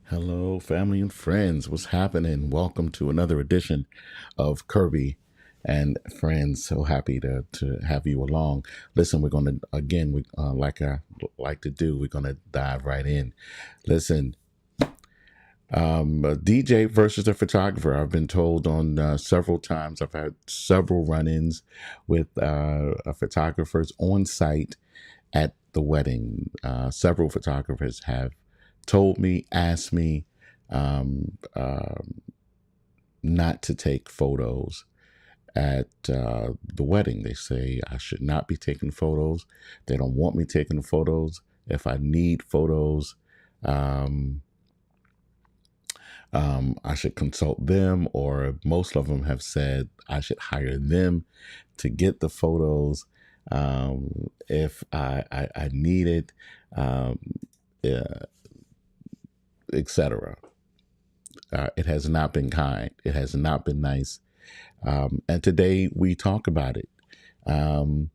Hello, family and friends. What's happening? Welcome to another edition of Kirby and Friends. So happy to have you along. Listen, we're going to, again, like I like to do, we're going to dive right in. Listen, a DJ versus a photographer. I've been told on several times, I've had several run ins with photographers on site at the wedding. Several photographers have told me, asked me, um, uh, not to take photos at the wedding. They say I should not be taking photos. They don't want me taking photos. If I need photos, um, I should consult them, or most of them have said I should hire them to get the photos if I need it, um, uh, etc. It has not been kind. It has not been nice. And today we talk about it. Um,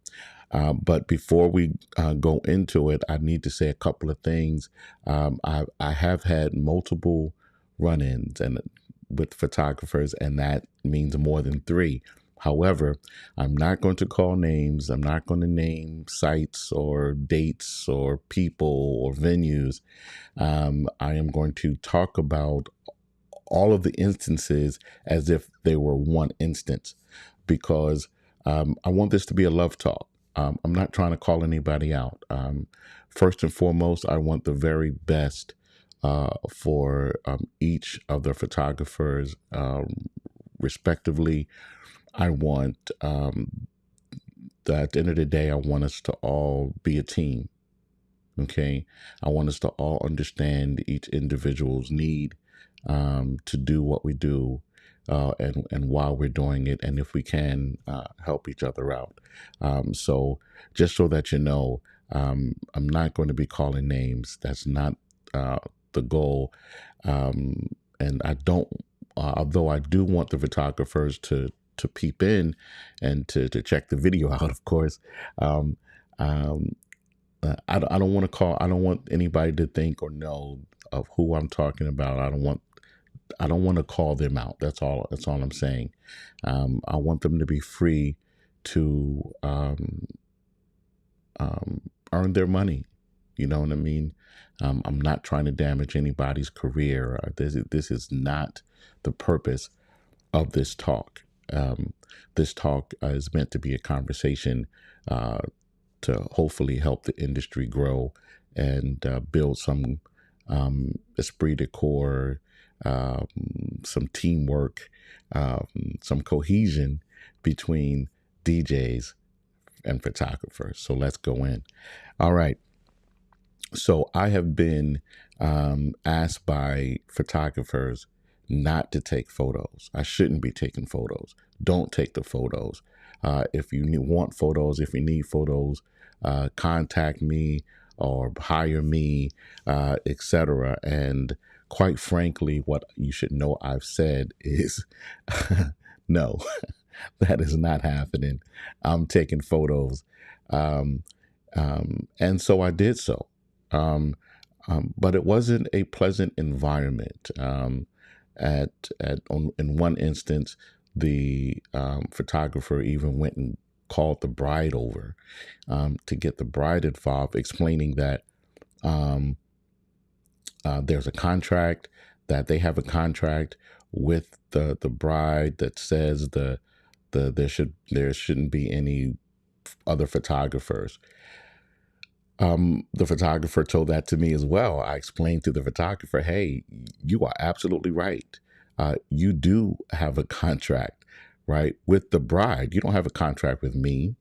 but before we go into it, I need to say a couple of things. I have had multiple run-ins and with photographers, and that means more than three. However, I'm not going to call names. I'm not going to name sites or dates or people or venues. I am going to talk about all of the instances as if they were one instance, because I want this to be a love talk. I'm not trying to call anybody out. First and foremost, I want the very best for each of the photographers, respectively. I want that at the end of the day, I want us to all be a team. Okay. I want us to all understand each individual's need to do what we do, and while we're doing it, and if we can help each other out. So just so that you know, I'm not going to be calling names. That's not the goal. And I don't, although I do want the photographers to peep in and to check the video out, of course. Um, um, I don't want to call. I don't want anybody to think or know of who I'm talking about. I don't want to call them out. That's all. That's all I'm saying. I want them to be free to earn their money. You know what I mean? I'm not trying to damage anybody's career. This is not the purpose of this talk. This talk is meant to be a conversation uh, to hopefully help the industry grow and build some esprit de corps, um, some teamwork, um, some cohesion between DJs and photographers. So let's go in. All right. So I have been asked by photographers not to take photos. I shouldn't be taking photos. Don't take the photos. If you want photos, if you need photos, contact me or hire me, etc. And quite frankly, what you should know I've said is no, that is not happening. I'm taking photos. Um, and so I did so. Um, but it wasn't a pleasant environment. In one instance, the photographer even went and called the bride over to get the bride involved, explaining that um, there's a contract, that they have a contract with the bride that says there shouldn't be any other photographers. The photographer told that to me as well. I explained to the photographer, hey, you are absolutely right. You do have a contract, right, with the bride. You don't have a contract with me.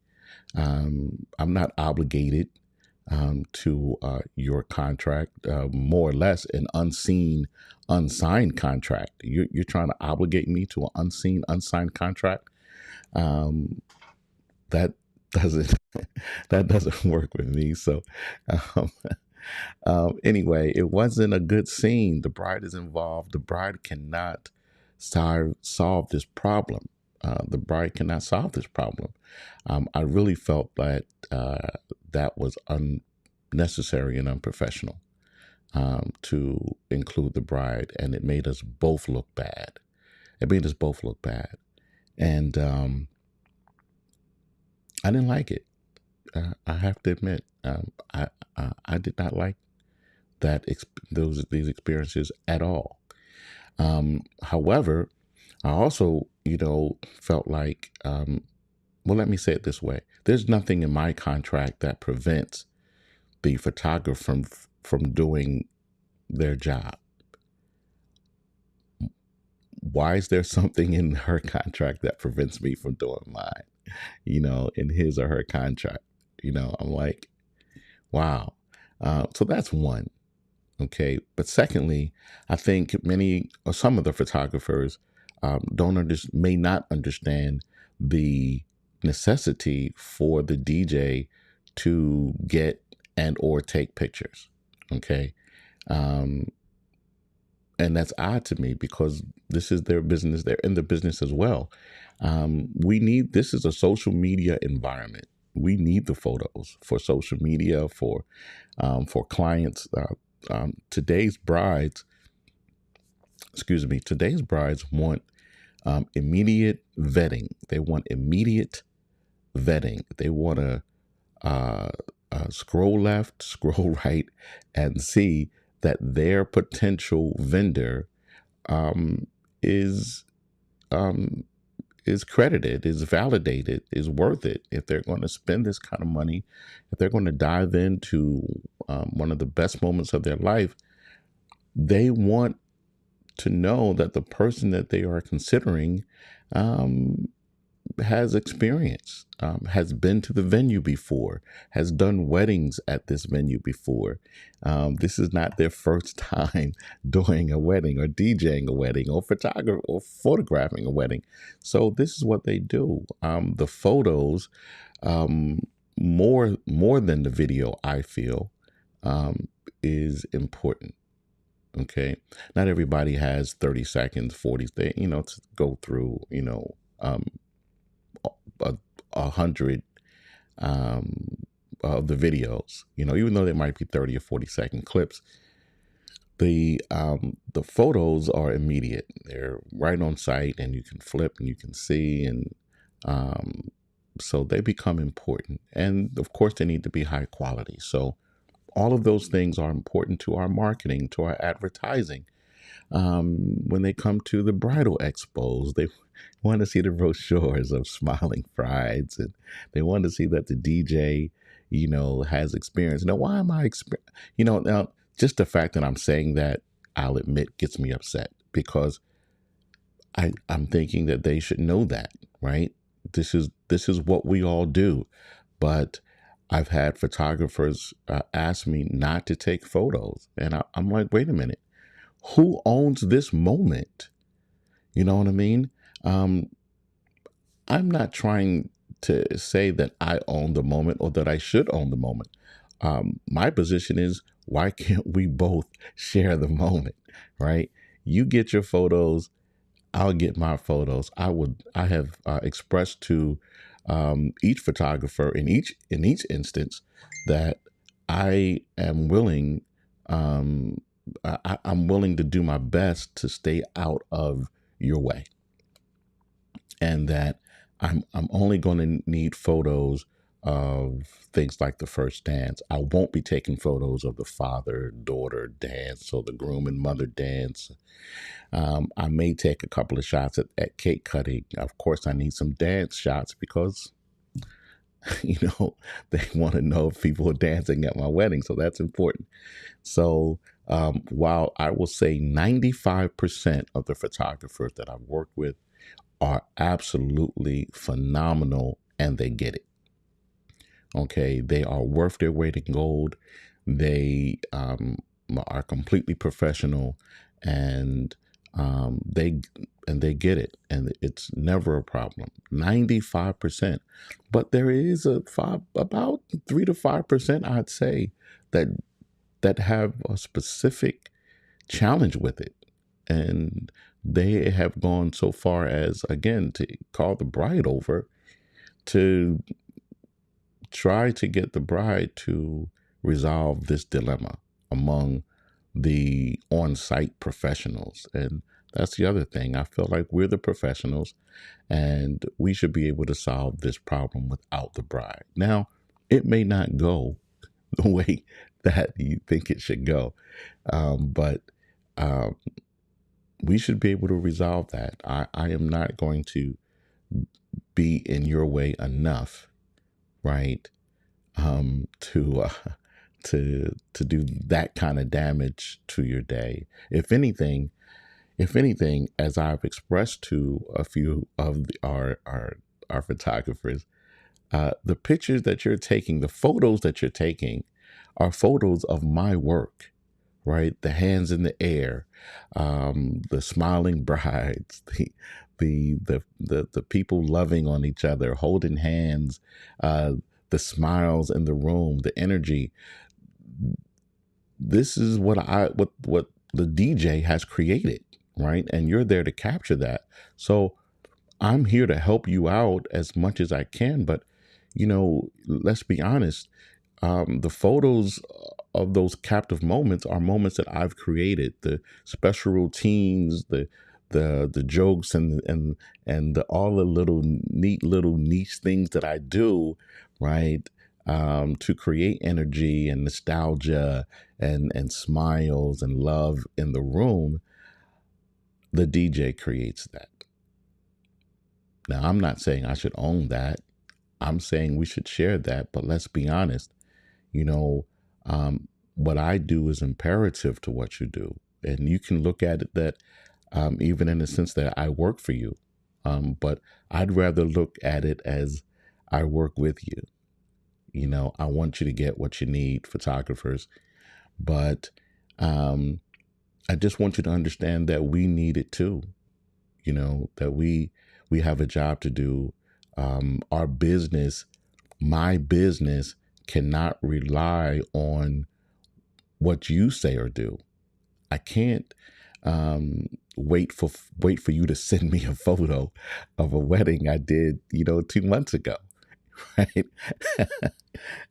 I'm not obligated to your contract, more or less an unseen, unsigned contract. You're trying to obligate me to an unseen, unsigned contract. Um, that doesn't that doesn't work with me. So um, anyway, it wasn't a good scene. The bride is involved. The bride cannot solve this problem. The bride cannot solve this problem. I really felt that that was unnecessary and unprofessional. to include the bride, and it made us both look bad. It made us both look bad, and I didn't like it. I have to admit, I did not like these experiences at all. However, I also, felt like, well, let me say it this way: there's nothing in my contract that prevents the photographer from doing their job. Why is there something in her contract that prevents me from doing mine? In his or her contract. I'm like, wow. So that's one. Okay. But secondly, I think many or some of the photographers may not understand the necessity for the DJ to get and or take pictures. Okay. Um, and that's odd to me because this is their business. They're in the business as well. This is a social media environment. We need the photos for social media, for clients. Today's brides want immediate vetting. They want immediate vetting. They want to scroll left, scroll right, and see that their potential vendor um, is um, is credited, is validated, is worth it. If they're going to spend this kind of money, if they're going to dive into one of the best moments of their life, they want to know that the person that they are considering um, has experience, has been to the venue before, has done weddings at this venue before. This is not their first time doing a wedding or DJing a wedding or photographing a wedding. So this is what they do. The photos, more than the video, I feel, is important. Okay, not everybody has 30 seconds, 40, to go through, um, a 100 of the videos. Even though they might be 30 or 40-second clips, the photos are immediate. They're right on site, and you can flip and you can see, and so they become important. And of course, they need to be high quality. So all of those things are important to our marketing, to our advertising. When they come to the bridal expos, they want to see the brochures of smiling brides, and they want to see that the DJ, has experience. Now, why am I now just the fact that I'm saying that, I'll admit, gets me upset because I'm thinking that they should know that, right? This is what we all do, but I've had photographers ask me not to take photos, and I'm like, wait a minute, who owns this moment? You know what I mean? Um, I'm not trying to say that I own the moment or that I should own the moment. My position is, why can't we both share the moment, right? You get your photos, I'll get my photos. I have expressed to each photographer in each instance that I am willing. I'm willing to do my best to stay out of your way, and that I'm only going to need photos of things like the first dance. I won't be taking photos of the father-daughter dance or the groom and mother dance. I may take a couple of shots at cake cutting. Of course, I need some dance shots because they want to know if people are dancing at my wedding, so that's important. So while I will say 95% of the photographers that I've worked with are absolutely phenomenal, and they get it. Okay, they are worth their weight in gold. They are completely professional, and they get it, and it's never a problem. 95%, but there is about 3 to 5%, I'd say, that have a specific challenge with it, and they have gone so far as, again, to call the bride over to try to get the bride to resolve this dilemma among the on-site professionals. And that's the other thing. I feel like we're the professionals and we should be able to solve this problem without the bride. Now, it may not go the way that you think it should go, but um, we should be able to resolve that. I am not going to be in your way enough, right? To to do that kind of damage to your day. If anything, as I've expressed to a few of our photographers, the pictures that you're taking, the photos that you're taking, are photos of my work, right? The hands in the air, the smiling brides, the people loving on each other, holding hands, the smiles in the room, the energy. This is what the DJ has created, right? And you're there to capture that. So I'm here to help you out as much as I can, but let's be honest. The photos of those captive moments are moments that I've created. The special routines, the jokes, and all the little neat little niche things that I do, right? To create energy and nostalgia and smiles and love in the room. The DJ creates that. Now, I'm not saying I should own that. I'm saying we should share that, but let's be honest. You know, what I do is imperative to what you do. And you can look at it that even in the sense that I work for you. But I'd rather look at it as I work with you. I want you to get what you need, photographers. But I just want you to understand that we need it too. That we have a job to do. Our business, my business, cannot rely on what you say or do. I can't wait for you to send me a photo of a wedding I did, 2 months ago, right?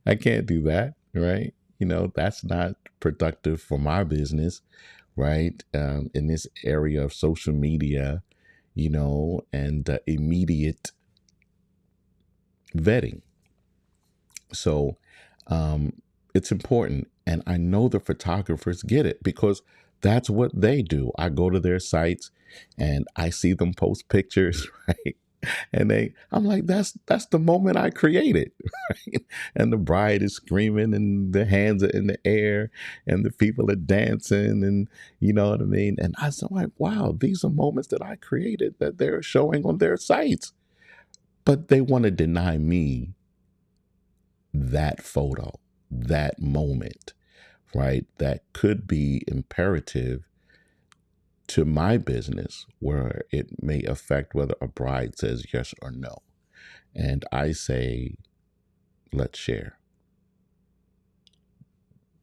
I can't do that, right? That's not productive for my business, right? In this area of social media, and immediate vetting. So it's important. And I know the photographers get it because that's what they do. I go to their sites and I see them post pictures, right? And I'm like, that's the moment I created, right? And the bride is screaming and the hands are in the air and the people are dancing and you know what I mean? And I'm like, wow, these are moments that I created that they're showing on their sites. But they want to deny me that photo, that moment, right? That could be imperative to my business where it may affect whether a bride says yes or no. And I say, let's share.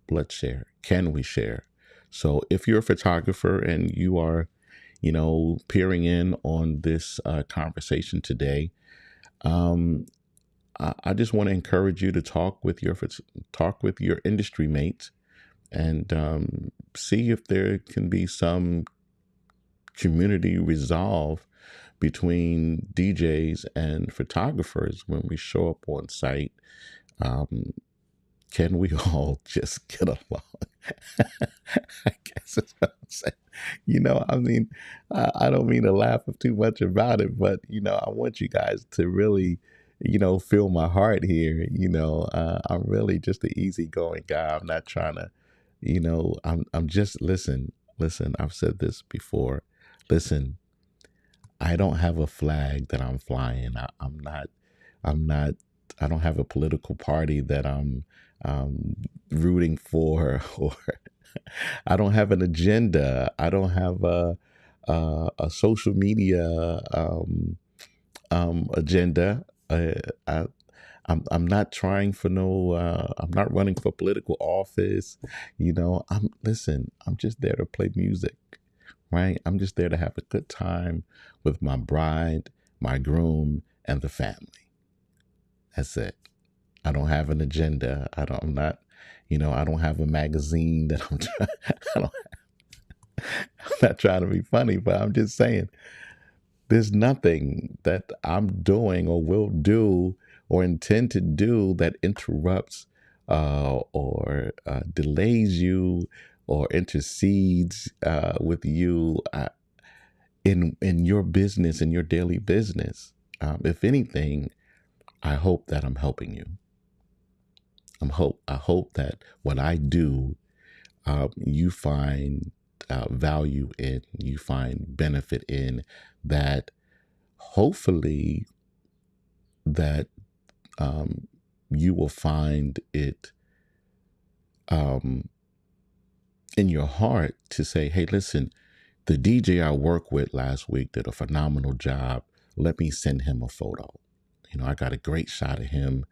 Let's share. Can we share? So if you're a photographer and you are, peering in on this conversation today, I just want to encourage you to talk with your industry mates and see if there can be some community resolve between DJs and photographers when we show up on site. Can we all just get along? I guess that's what I'm saying. I don't mean to laugh too much about it, but I want you guys to really, feel my heart here. I'm really just an easygoing guy. I'm not trying to, I'm just listen. I've said this before. Listen, I don't have a flag that I'm flying. I'm not. I don't have a political party that I'm rooting for, or I don't have an agenda. I don't have a social media agenda. I'm not trying for no. I'm not running for political office. I'm just there to play music, right? I'm just there to have a good time with my bride, my groom, and the family. That's it. I don't have an agenda. I'm not I don't have a magazine that I don't, I'm not trying to be funny, but I'm just saying there's nothing that I'm doing or will do or intend to do that interrupts or delays you or intercedes with you in your business, in your daily business. If anything, I hope that I'm helping you. I hope that what I do, you find value in, you find benefit in, that hopefully that um, you will find it um, in your heart to say, hey, listen, the DJ I worked with last week did a phenomenal job. Let me send him a photo. I got a great shot of him,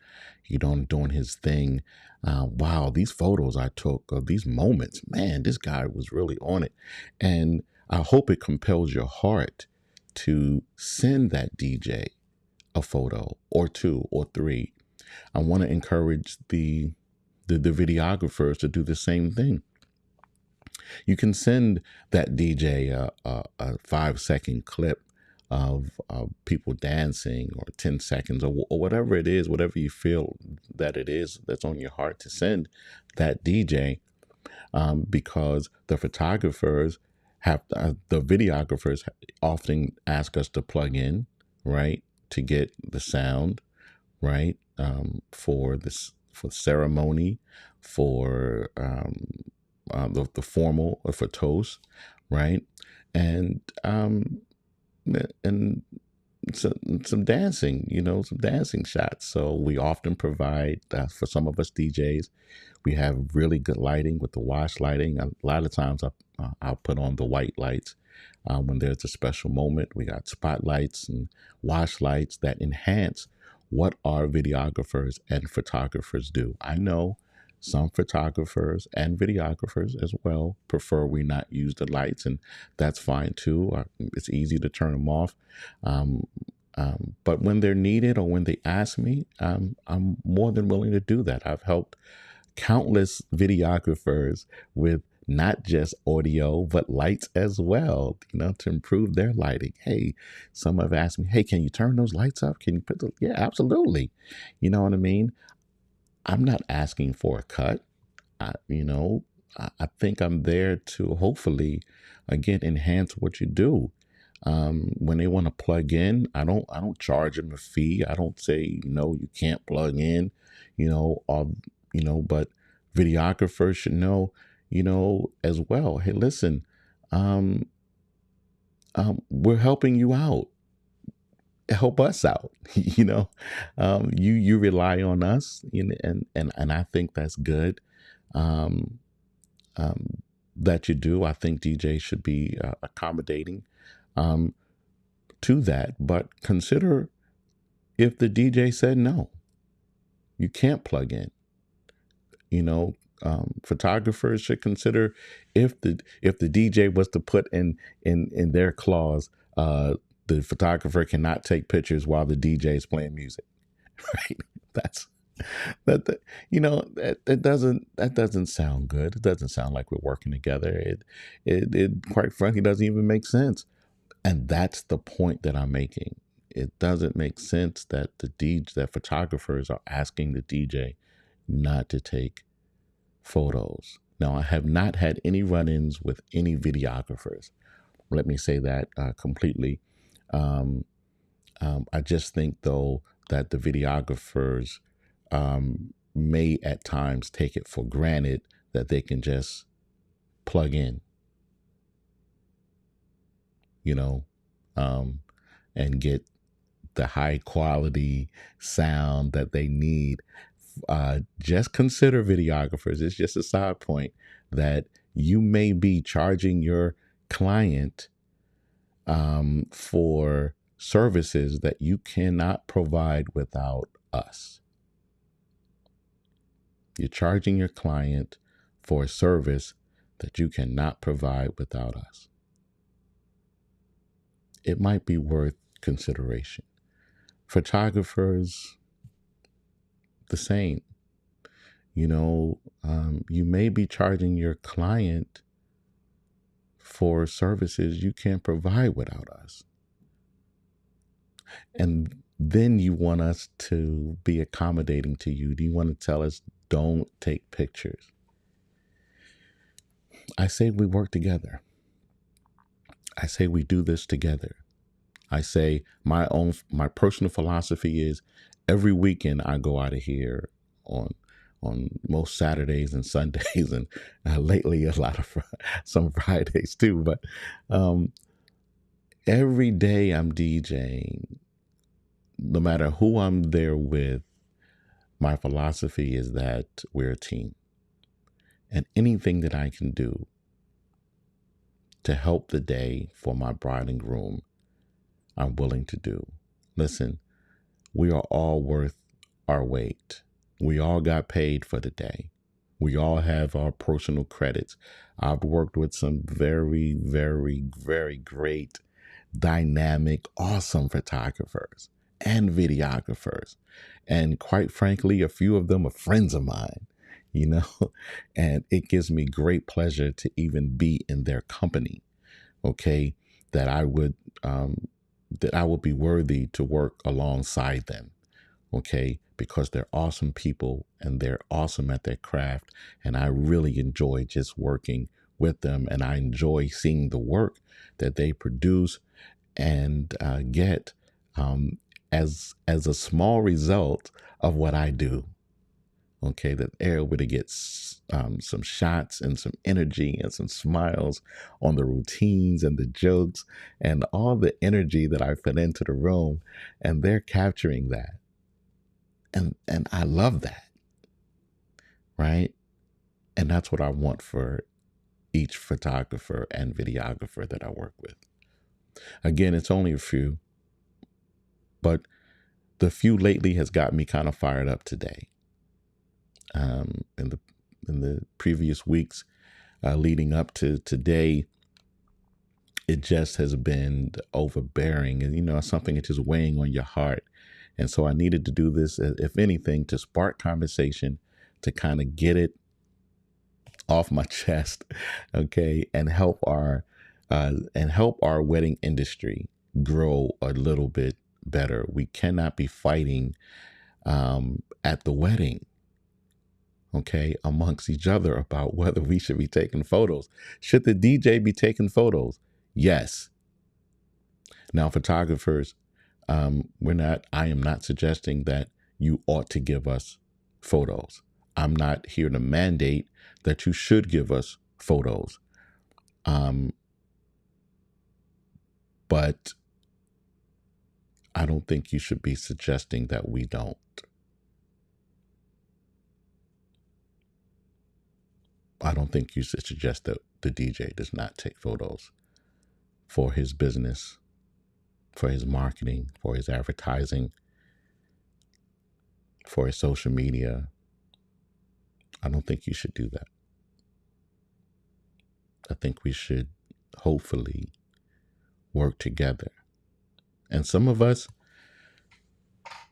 doing his thing. Wow, these photos I took of these moments, man, this guy was really on it. And I hope it compels your heart to send that DJ a photo or two or three. I want to encourage the videographers to do the same thing. You can send that DJ a 5-second clip of people dancing, or 10 seconds, or whatever it is, whatever you feel that it is that's on your heart to send that DJ, because the photographers the videographers often ask us to plug in, right, to get the sound, right, for ceremony, for the formal, or for toast, right, and and some, some dancing, some dancing shots. So we often provide, for some of us DJs, we have really good lighting with the wash lighting. A lot of times I'll put on the white lights when there's a special moment. We got spotlights and wash lights that enhance what our videographers and photographers do. I know some photographers and videographers as well prefer we not use the lights, and that's fine too. It's easy to turn them off. Um, but when they're needed, or when they ask me, I'm more than willing to do that. I've helped countless videographers with not just audio, but lights as well, to improve their lighting. Hey, some have asked me, hey, can you turn those lights up? Can you put the, yeah, absolutely. You know what I mean? I'm not asking for a cut. I think I'm there to hopefully, again, enhance what you do. When they want to plug in, I don't charge them a fee. I don't say, no, you can't plug in, or, but videographers should know, as well. Hey, listen, um, we're helping you out. Help us out. You rely on us, and I think that's good. Um, um, that you do. I think DJ should be accommodating um, to that. But consider if the DJ said no, you can't plug in. Photographers should consider if the DJ was to put in their clause, the photographer cannot take pictures while the DJ is playing music. Right? That's that that doesn't sound good. It doesn't sound like we're working together. It quite frankly doesn't even make sense. And that's the point that I'm making. It doesn't make sense that that photographers are asking the DJ not to take photos. Now, I have not had any run-ins with any videographers. Let me say that completely. Um, I just think, though, that the videographers may at times take it for granted that they can just plug in, you know, um, and get the high quality sound that they need. Just consider videographers. It's just a side point that you may be charging your client for services that you cannot provide without us. You're charging your client for a service that you cannot provide without us. It might be worth consideration. Photographers, the same. You may be charging your client for services you can't provide without us. And then you want us to be accommodating to you. Do you want to tell us don't take pictures? I say we work together. I say we do this together. I say my personal philosophy is every weekend I go out of here on most Saturdays and Sundays, and lately a lot of some Fridays too. But every day I'm DJing, no matter who I'm there with. My philosophy is that we're a team, and anything that I can do to help the day for my bride and groom, I'm willing to do. Listen, we are all worth our weight. We all got paid for the day. We all have our personal credits. I've worked with some very, very, very great, dynamic, awesome photographers and videographers. And quite frankly, a few of them are friends of mine, and it gives me great pleasure to even be in their company. Okay. That I would, be worthy to work alongside them. Okay, because they're awesome people and they're awesome at their craft. And I really enjoy just working with them. And I enjoy seeing the work that they produce and get as a small result of what I do. Okay, that they're able to get some shots and some energy and some smiles on the routines and the jokes and all the energy that I put into the room. And they're capturing that. And I love that, right? And that's what I want for each photographer and videographer that I work with. Again, it's only a few, but the few lately has got me kind of fired up today. In the previous weeks leading up to today, it just has been overbearing, and something that's just weighing on your heart. And so I needed to do this, if anything, to spark conversation, to kind of get it off my chest, okay, and help our wedding industry grow a little bit better. We cannot be fighting at the wedding, okay, amongst each other about whether we should be taking photos. Should the DJ be taking photos? Yes. Now, photographers, I am not suggesting that you ought to give us photos. I'm not here to mandate that you should give us photos. But I don't think you should be suggesting that we don't. I don't think you should suggest that the DJ does not take photos for his business, for his marketing, for his advertising, for his social media. I don't think you should do that. I think we should hopefully work together. And some of us,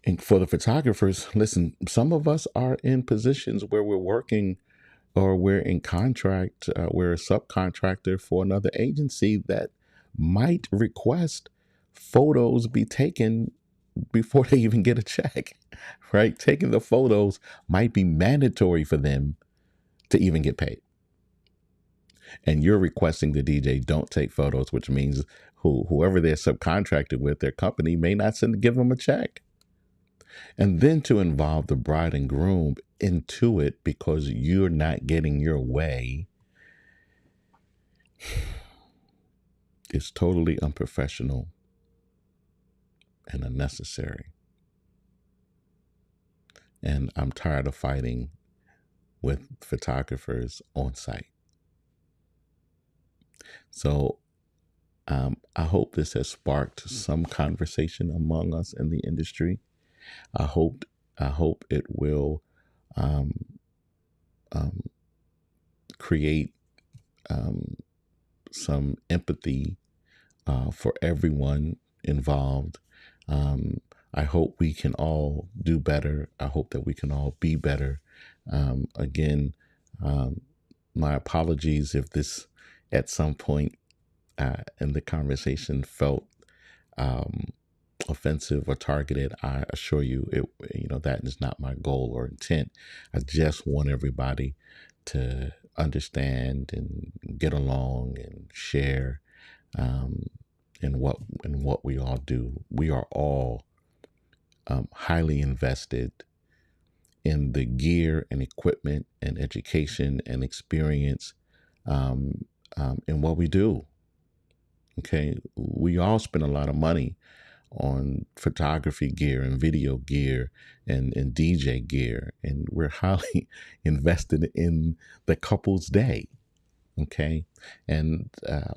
and for the photographers, listen, some of us are in positions where we're working or we're in contract, we're a subcontractor for another agency that might request photos be taken before they even get a check, right? Taking the photos might be mandatory for them to even get paid. And you're requesting the DJ don't take photos, which means whoever they're subcontracted with, their company may not give them a check. And then to involve the bride and groom into it because you're not getting your way is totally unprofessional and unnecessary. And I'm tired of fighting with photographers on site. So I hope this has sparked some conversation among us in the industry. I hope it will create some empathy for everyone involved. I hope we can all do better. I hope that we can all be better. Again, my apologies if this at some point in the conversation felt offensive or targeted. I assure you, that is not my goal or intent. I just want everybody to understand and get along and share in what we all do. We are all highly invested in the gear and equipment and education and experience in what we do. Okay, we all spend a lot of money on photography gear and video gear and DJ gear, and we're highly invested in the couple's day. Okay, and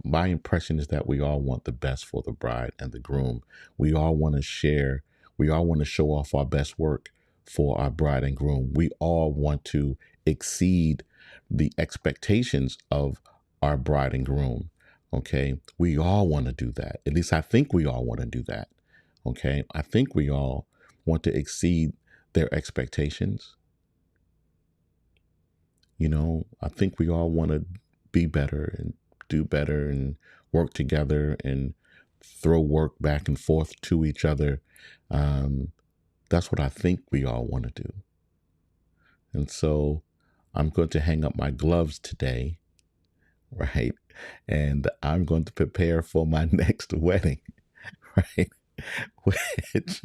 my impression is that we all want the best for the bride and the groom. We all want to share. We all want to show off our best work for our bride and groom. We all want to exceed the expectations of our bride and groom. Okay, we all want to do that. At least I think we all want to do that. Okay, I think we all want to exceed their expectations. I think we all want to be better and do better and work together and throw work back and forth to each other. That's what I think we all want to do. And so I'm going to hang up my gloves today, right? And I'm going to prepare for my next wedding, right? Which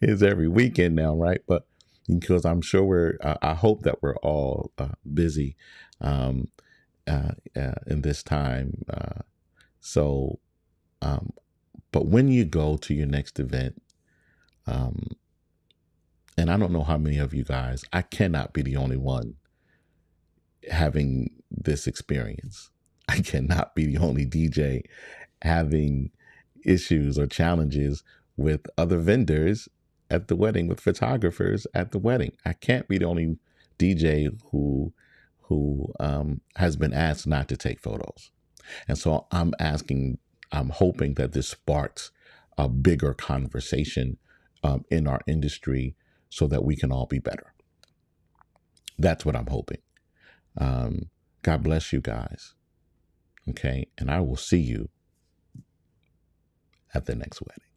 is every weekend now, right? But because I'm sure I hope that we're all busy in this time. But when you go to your next event, and I don't know how many of you guys, I cannot be the only one having this experience. I cannot be the only DJ having issues or challenges with other vendors at the wedding, with photographers at the wedding. I can't be the only DJ who has been asked not to take photos. And so I'm hoping that this sparks a bigger conversation in our industry so that we can all be better. That's what I'm hoping. God bless you guys. Okay. And I will see you at the next wedding.